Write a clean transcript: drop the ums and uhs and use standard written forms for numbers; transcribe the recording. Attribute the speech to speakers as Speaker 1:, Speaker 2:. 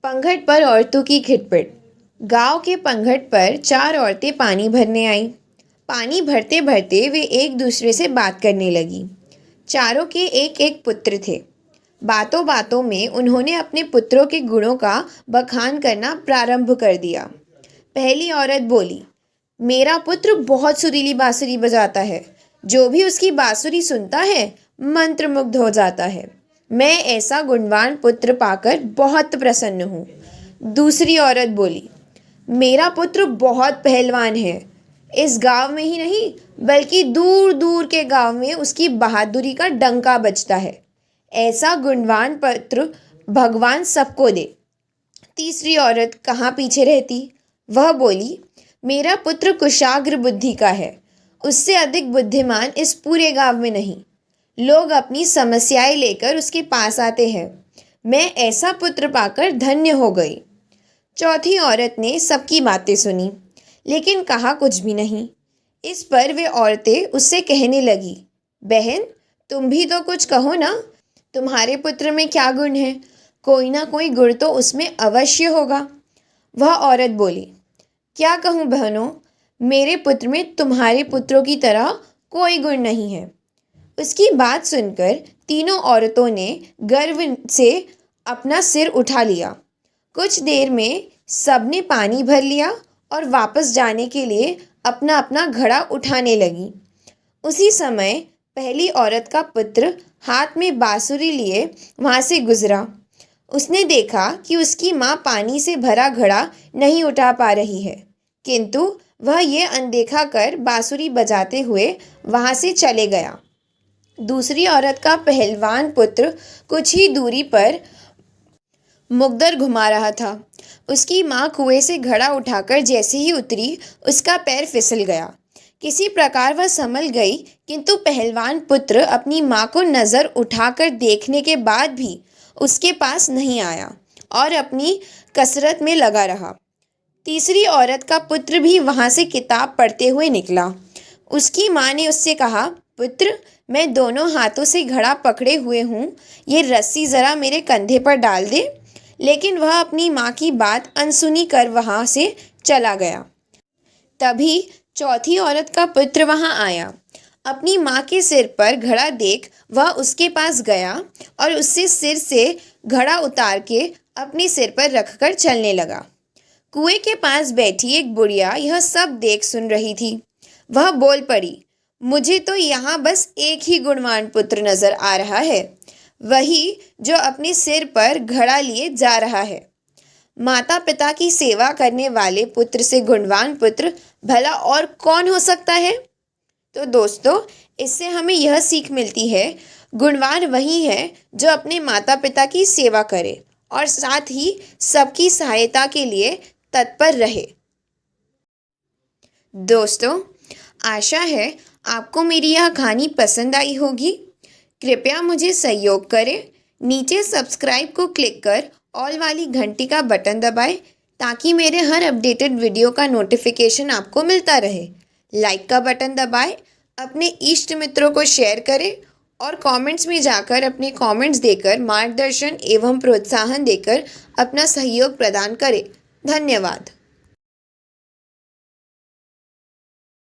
Speaker 1: पंघट पर औरतों की खिटपिट। गांव के पंघट पर चार औरतें पानी भरने आईं। पानी भरते भरते वे एक दूसरे से बात करने लगी। चारों के एक एक पुत्र थे। बातों बातों में उन्होंने अपने पुत्रों के गुणों का बखान करना प्रारंभ कर दिया। पहली औरत बोली, मेरा पुत्र बहुत सुरीली बांसुरी बजाता है। जो भी उसकी बांसुरी सुनता है मंत्रमुग्ध हो जाता है। मैं ऐसा गुणवान पुत्र पाकर बहुत प्रसन्न हूँ। दूसरी औरत बोली, मेरा पुत्र बहुत पहलवान है। इस गांव में ही नहीं बल्कि दूर दूर के गांव में उसकी बहादुरी का डंका बजता है। ऐसा गुणवान पुत्र भगवान सबको दे। तीसरी औरत कहाँ पीछे रहती। वह बोली, मेरा पुत्र कुशाग्र बुद्धि का है। उससे अधिक बुद्धिमान इस पूरे गांव में नहीं। लोग अपनी समस्याएं लेकर उसके पास आते हैं। मैं ऐसा पुत्र पाकर धन्य हो गई। चौथी औरत ने सबकी बातें सुनी लेकिन कहा कुछ भी नहीं। इस पर वे औरतें उससे कहने लगी, बहन तुम भी तो कुछ कहो ना। तुम्हारे पुत्र में क्या गुण है? कोई ना कोई गुण तो उसमें अवश्य होगा। वह औरत बोली, क्या कहूँ बहनों, मेरे पुत्र में तुम्हारे पुत्रों की तरह कोई गुण नहीं है। उसकी बात सुनकर तीनों औरतों ने गर्व से अपना सिर उठा लिया। कुछ देर में सबने पानी भर लिया और वापस जाने के लिए अपना अपना घड़ा उठाने लगी। उसी समय पहली औरत का पुत्र हाथ में बांसुरी लिए वहाँ से गुजरा। उसने देखा कि उसकी माँ पानी से भरा घड़ा नहीं उठा पा रही है, किंतु वह ये अनदेखा कर बांसुरी बजाते हुए वहाँ से चले गया। दूसरी औरत का पहलवान पुत्र कुछ ही दूरी पर मुकदर घुमा रहा था। उसकी माँ कुएं से घड़ा उठाकर जैसे ही उतरी उसका पैर फिसल गया। किसी प्रकार वह संभल गई, किंतु पहलवान पुत्र अपनी माँ को नज़र उठाकर देखने के बाद भी उसके पास नहीं आया और अपनी कसरत में लगा रहा। तीसरी औरत का पुत्र भी वहाँ से किताब पढ़ते हुए निकला। उसकी माँ ने उससे कहा, पुत्र मैं दोनों हाथों से घड़ा पकड़े हुए हूँ, ये रस्सी ज़रा मेरे कंधे पर डाल दे। लेकिन वह अपनी माँ की बात अनसुनी कर वहाँ से चला गया। तभी चौथी औरत का पुत्र वहाँ आया। अपनी माँ के सिर पर घड़ा देख वह उसके पास गया और उससे सिर से घड़ा उतार के अपने सिर पर रखकर चलने लगा। कुएं के पास बैठी एक बुढ़िया यह सब देख सुन रही थी। वह बोल पड़ी, मुझे तो यहाँ बस एक ही गुणवान पुत्र नजर आ रहा है, वही जो अपने सिर पर घड़ा लिए जा रहा है। माता पिता की सेवा करने वाले पुत्र से गुणवान पुत्र भला और कौन हो सकता है? तो दोस्तों, इससे हमें यह सीख मिलती है, गुणवान वही है जो अपने माता पिता की सेवा करे और साथ ही सबकी सहायता के लिए तत्पर रहे। दोस्तों, आशा है आपको मेरी यह कहानी पसंद आई होगी। कृपया मुझे सहयोग करें। नीचे सब्सक्राइब को क्लिक कर ऑल वाली घंटी का बटन दबाएं ताकि मेरे हर अपडेटेड वीडियो का नोटिफिकेशन आपको मिलता रहे। लाइक का बटन दबाएं, अपने इष्ट मित्रों को शेयर करें और कमेंट्स में जाकर अपने कमेंट्स देकर मार्गदर्शन एवं प्रोत्साहन देकर अपना सहयोग प्रदान करें। धन्यवाद।